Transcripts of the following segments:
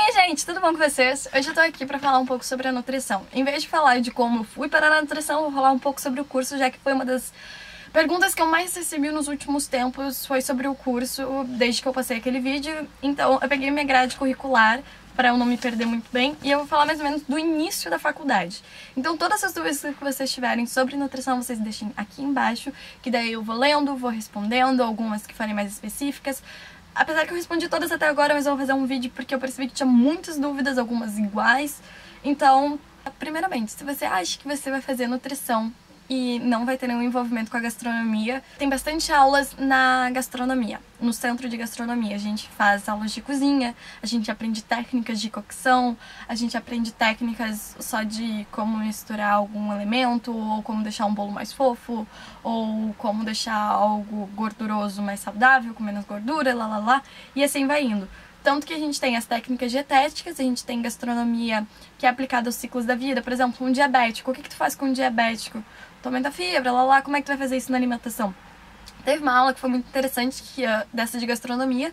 Oi gente, tudo bom com vocês? Hoje eu tô aqui pra falar um pouco sobre a nutrição. Em vez de falar de como eu fui parar na nutrição, eu vou falar um pouco sobre o curso, já que foi uma das perguntas que eu mais recebi nos últimos tempos, foi sobre o curso, desde que eu passei aquele vídeo. Então eu peguei minha grade curricular para eu não me perder muito bem, e eu vou falar mais ou menos do início da faculdade. Então todas as dúvidas que vocês tiverem sobre nutrição, vocês deixem aqui embaixo, que daí eu vou lendo, vou respondendo, algumas que forem mais específicas. Apesar que eu respondi todas até agora, mas eu vou fazer um vídeo porque eu percebi que tinha muitas dúvidas, algumas iguais. Então, primeiramente, se você acha que você vai fazer nutrição e não vai ter nenhum envolvimento com a gastronomia, tem bastante aulas na gastronomia, no centro de gastronomia. A gente faz aulas de cozinha, a gente aprende técnicas de cocção, a gente aprende técnicas só de como misturar algum elemento, ou como deixar um bolo mais fofo, ou como deixar algo gorduroso mais saudável, com menos gordura, e assim vai indo. Tanto que a gente tem as técnicas dietéticas, a gente tem gastronomia que é aplicada aos ciclos da vida. Por exemplo, um diabético. O que tu faz com um diabético? Tu aumenta a fibra, como é que tu vai fazer isso na alimentação? Teve uma aula que foi muito interessante, dessa de gastronomia,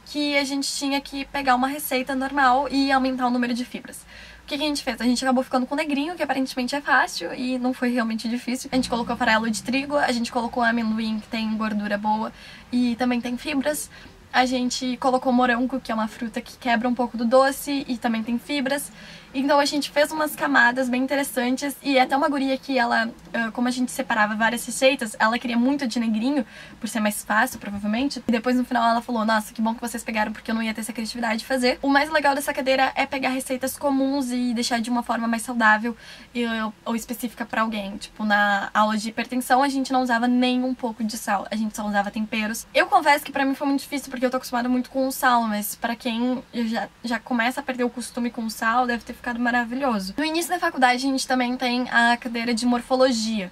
que a gente tinha que pegar uma receita normal e aumentar o número de fibras. O que a gente fez? A gente acabou ficando com negrinho, que aparentemente é fácil e não foi realmente difícil. A gente colocou farelo de trigo, a gente colocou amendoim, que tem gordura boa e também tem fibras. A gente colocou morango, que é uma fruta que quebra um pouco do doce e também tem fibras. Então a gente fez umas camadas bem interessantes e até uma guria que ela, como a gente separava várias receitas, ela queria muito de negrinho, por ser mais fácil, provavelmente. E depois no final ela falou, nossa, que bom que vocês pegaram porque eu não ia ter essa criatividade de fazer. O mais legal dessa cadeira é pegar receitas comuns e deixar de uma forma mais saudável ou específica pra alguém. Tipo, na aula de hipertensão a gente não usava nem um pouco de sal, a gente só usava temperos. Eu confesso que pra mim foi muito difícil porque eu tô acostumada muito com o sal, mas pra quem já começa a perder o costume com o sal, deve ter ficado maravilhoso. No início da faculdade a gente também tem a cadeira de morfologia,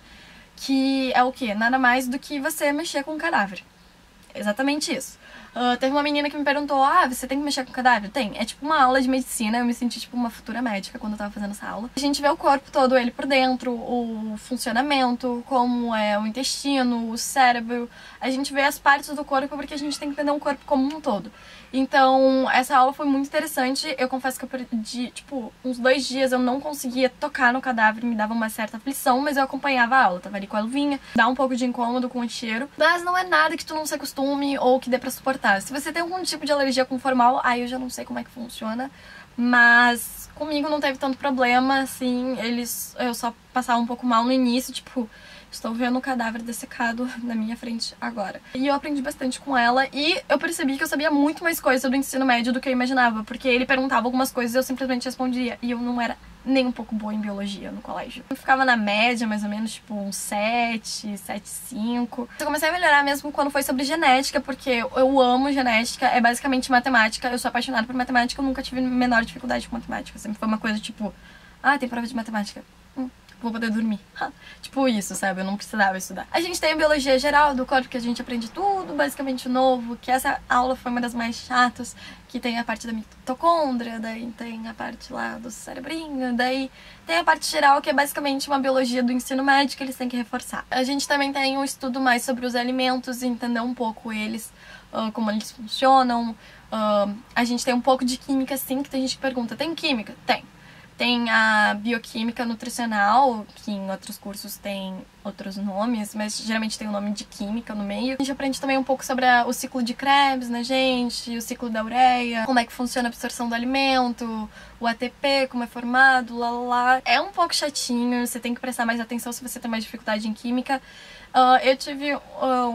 que é o quê? Nada mais do que você mexer com o cadáver. Exatamente isso. Teve uma menina que me perguntou, você tem que mexer com o cadáver? Tem. É tipo uma aula de medicina, eu me senti tipo uma futura médica quando eu tava fazendo essa aula. A gente vê o corpo todo, ele por dentro, o funcionamento, como é o intestino, o cérebro. A gente vê as partes do corpo porque a gente tem que entender um corpo como um todo. Então, essa aula foi muito interessante. Eu confesso que eu perdi, tipo, uns 2 dias eu não conseguia tocar no cadáver, me dava uma certa aflição, mas eu acompanhava a aula, tava ali com a luvinha, dá um pouco de incômodo com o cheiro, mas não é nada que tu não se acostume ou que dê pra suportar. Se você tem algum tipo de alergia com formal, aí eu já não sei como é que funciona, mas comigo não teve tanto problema, assim, eu só passava um pouco mal no início, tipo, estou vendo o cadáver dessecado na minha frente agora. E eu aprendi bastante com ela e eu percebi que eu sabia muito mais coisa do ensino médio do que eu imaginava, porque ele perguntava algumas coisas e eu simplesmente respondia, e eu não era nem um pouco boa em biologia no colégio. Eu ficava na média, mais ou menos, tipo, uns 7,5. Eu comecei a melhorar mesmo quando foi sobre genética, porque eu amo genética, é basicamente matemática, eu sou apaixonada por matemática, eu nunca tive menor dificuldade com matemática, sempre foi uma coisa tipo, tem prova de matemática, vou poder dormir. Tipo isso, sabe? Eu não precisava estudar. A gente tem a biologia geral do corpo, que a gente aprende tudo basicamente novo, que essa aula foi uma das mais chatas, que tem a parte da mitocôndria, daí tem a parte lá do cerebrinho, daí tem a parte geral, que é basicamente uma biologia do ensino médio que eles têm que reforçar. A gente também tem um estudo mais sobre os alimentos, entender um pouco eles, como eles funcionam. A gente tem um pouco de química, sim, que tem gente que pergunta, tem química? Tem. Tem a bioquímica nutricional, que em outros cursos tem outros nomes, mas geralmente tem o nome de química no meio. A gente aprende também um pouco sobre o ciclo de Krebs na gente, o ciclo da ureia, como é que funciona a absorção do alimento, o ATP, como é formado, É um pouco chatinho, você tem que prestar mais atenção se você tem mais dificuldade em química. Eu tive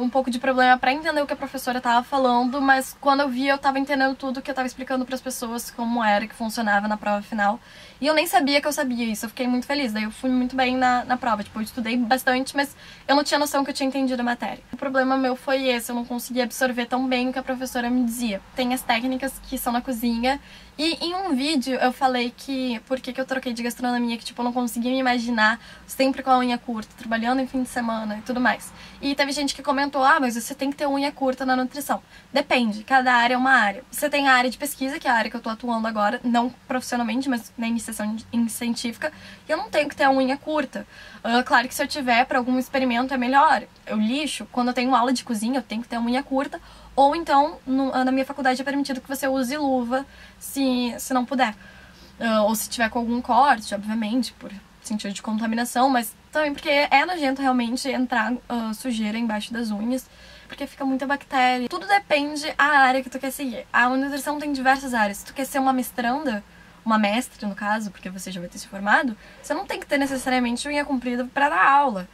um pouco de problema pra entender o que a professora tava falando, mas quando eu vi eu tava entendendo tudo que eu tava explicando pras pessoas, como era que funcionava na prova final. E eu nem sabia que eu sabia isso, eu fiquei muito feliz, daí eu fui muito bem na prova, tipo, eu estudei bastante, mas eu não tinha noção que eu tinha entendido a matéria. O problema meu foi esse, eu não conseguia absorver tão bem o que a professora me dizia. Tem as técnicas que são na cozinha, e em um vídeo eu falei que por que eu troquei de gastronomia, que tipo, eu não conseguia me imaginar sempre com a unha curta, trabalhando em fim de semana e tudo mais. E teve gente que comentou, mas você tem que ter unha curta na nutrição. Depende, cada área é uma área. Você tem a área de pesquisa, que é a área que eu tô atuando agora, não profissionalmente, mas na iniciação científica, e eu não tenho que ter a unha curta. Claro que se eu tiver para algum experimento é melhor. Eu lixo, quando eu tenho aula de cozinha, eu tenho que ter a unha curta, Ou então, na minha faculdade é permitido que você use luva se não puder. Ou se tiver com algum corte, obviamente, por sentido de contaminação, mas também porque é nojento realmente entrar sujeira embaixo das unhas, porque fica muita bactéria. Tudo depende da área que tu quer seguir. A nutrição tem diversas áreas. Se tu quer ser uma mestranda, uma mestre no caso, porque você já vai ter se formado, você não tem que ter necessariamente unha comprida para dar aula.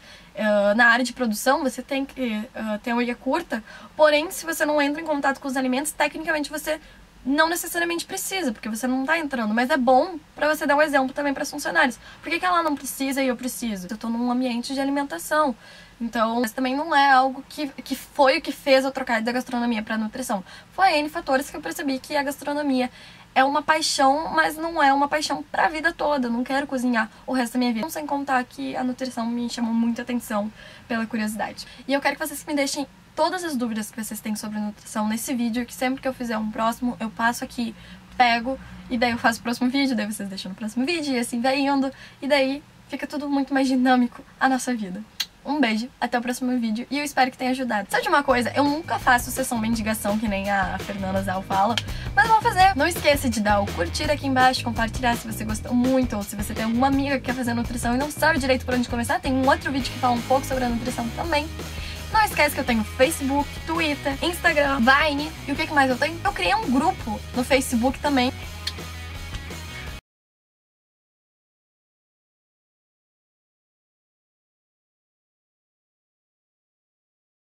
Na área de produção, você tem que ter unha curta, porém, se você não entra em contato com os alimentos, tecnicamente você não necessariamente precisa, porque você não tá entrando, mas é bom pra você dar um exemplo também pras funcionários. Por que ela não precisa e eu preciso? Eu tô num ambiente de alimentação. Então, mas também não é algo que foi o que fez eu trocar da gastronomia pra nutrição. Foi N fatores que eu percebi que a gastronomia é uma paixão, mas não é uma paixão pra vida toda. Eu não quero cozinhar o resto da minha vida. Sem contar que a nutrição me chamou muita atenção pela curiosidade. E eu quero que vocês me deixem todas as dúvidas que vocês têm sobre nutrição nesse vídeo, que sempre que eu fizer um próximo, eu passo aqui, pego, e daí eu faço o próximo vídeo, daí vocês deixam no próximo vídeo, e assim vai indo, e daí fica tudo muito mais dinâmico a nossa vida. Um beijo, até o próximo vídeo, e eu espero que tenha ajudado. Sabe de uma coisa? Eu nunca faço sessão mendigação, que nem a Fernanda Zal fala, mas vamos fazer. Não esqueça de dar o curtir aqui embaixo, compartilhar se você gostou muito, ou se você tem alguma amiga que quer fazer nutrição e não sabe direito por onde começar, tem um outro vídeo que fala um pouco sobre a nutrição também. Não esquece que eu tenho Facebook, Twitter, Instagram, Vine, e o que mais eu tenho? Eu criei um grupo no Facebook também,